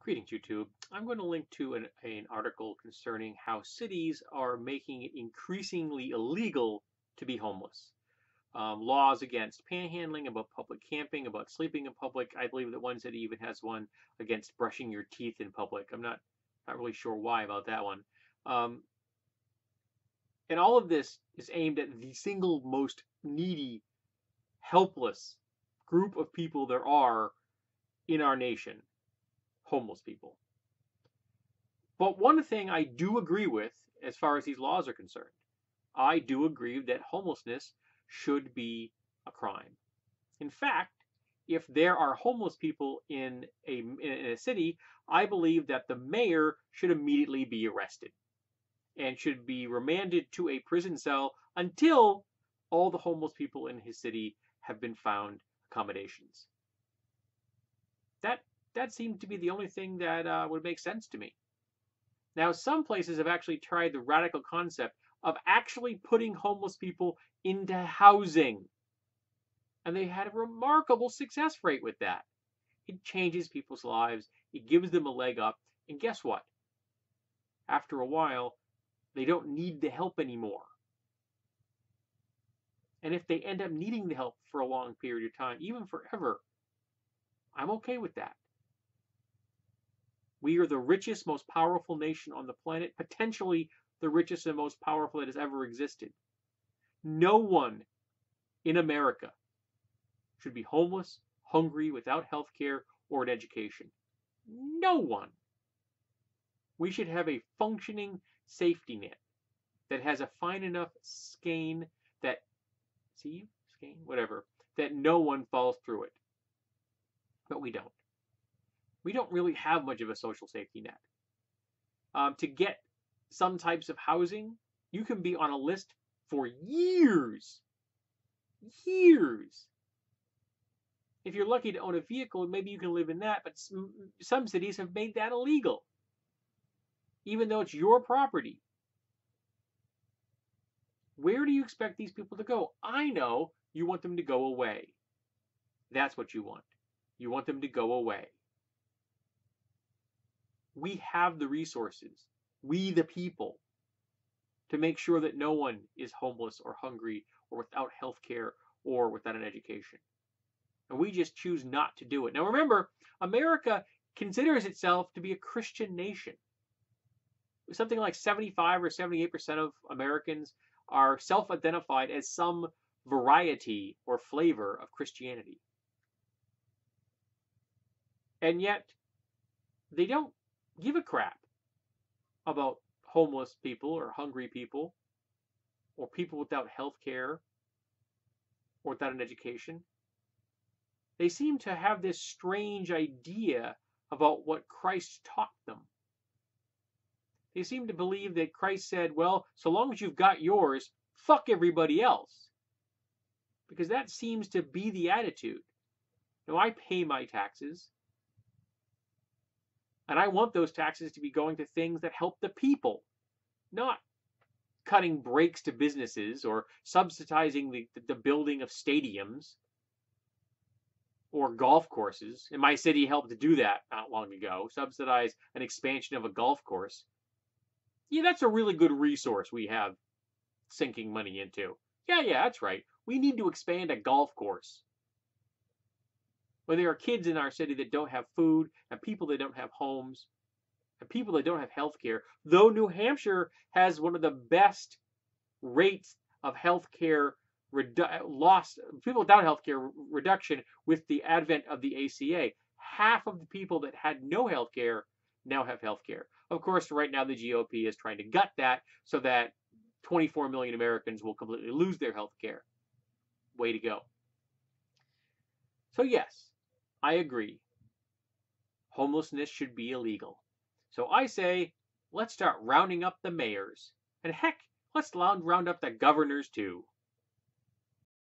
Greetings, YouTube. I'm going to link to an article concerning how cities are making it increasingly illegal to be homeless. Laws against panhandling, about public camping, about sleeping in public. I believe that one city even has one against brushing your teeth in public. I'm not really sure why about that one. Um, and all of this is aimed at the single most needy, helpless group of people there are in our nation: homeless people. But one thing I do agree with, as far as these laws are concerned, I do agree that homelessness should be a crime. In fact, if there are homeless people in a city, I believe that the mayor should immediately be arrested and should be remanded to a prison cell until all the homeless people in his city have been found accommodations. That seemed to be the only thing that would make sense to me. Now, some places have actually tried the radical concept of actually putting homeless people into housing. And they had a remarkable success rate with that. It changes people's lives, it gives them a leg up, and guess what? After a while, they don't need the help anymore. And if they end up needing the help for a long period of time, even forever, I'm okay with that. We are the richest, most powerful nation on the planet, potentially the richest and most powerful that has ever existed. No one in America should be homeless, hungry, without health care or an education. No one. We should have a functioning safety net that has a fine enough skein that, that no one falls through it. But we don't. We don't really have much of a social safety net. To get some types of housing, you can be on a list for years. Years. If you're lucky to own a vehicle, maybe you can live in that, but some cities have made that illegal, even though it's your property. Where do you expect these people to go? I know you want them to go away. That's what you want. You want them to go away. We have the resources, we the people, to make sure that no one is homeless or hungry or without health care or without an education. And we just choose not to do it. Now remember, America considers itself to be a Christian nation. Something like 75 or 78% of Americans are self-identified as some variety or flavor of Christianity. And yet, they don't give a crap about homeless people or hungry people or people without health care or without an education. They seem to have this strange idea about what Christ taught them. They seem to believe that Christ said, well, so long as you've got yours, fuck everybody else. Because that seems to be the attitude. Now, I pay my taxes. And I want those taxes to be going to things that help the people, not cutting breaks to businesses or subsidizing the building of stadiums or golf courses. And my city helped to do that not long ago, subsidize an expansion of a golf course. Yeah, that's a really good resource we have sinking money into. Yeah, that's right. We need to expand a golf course. When there are kids in our city that don't have food, and people that don't have homes, and people that don't have health care, though New Hampshire has one of the best rates of health care people without health care reduction with the advent of the ACA. Half of the people that had no health care now have health care. Of course, right now the GOP is trying to gut that so that 24 million Americans will completely lose their health care. Way to go. So yes, I agree. Homelessness should be illegal. So I say, let's start rounding up the mayors. And heck, let's round up the governors too.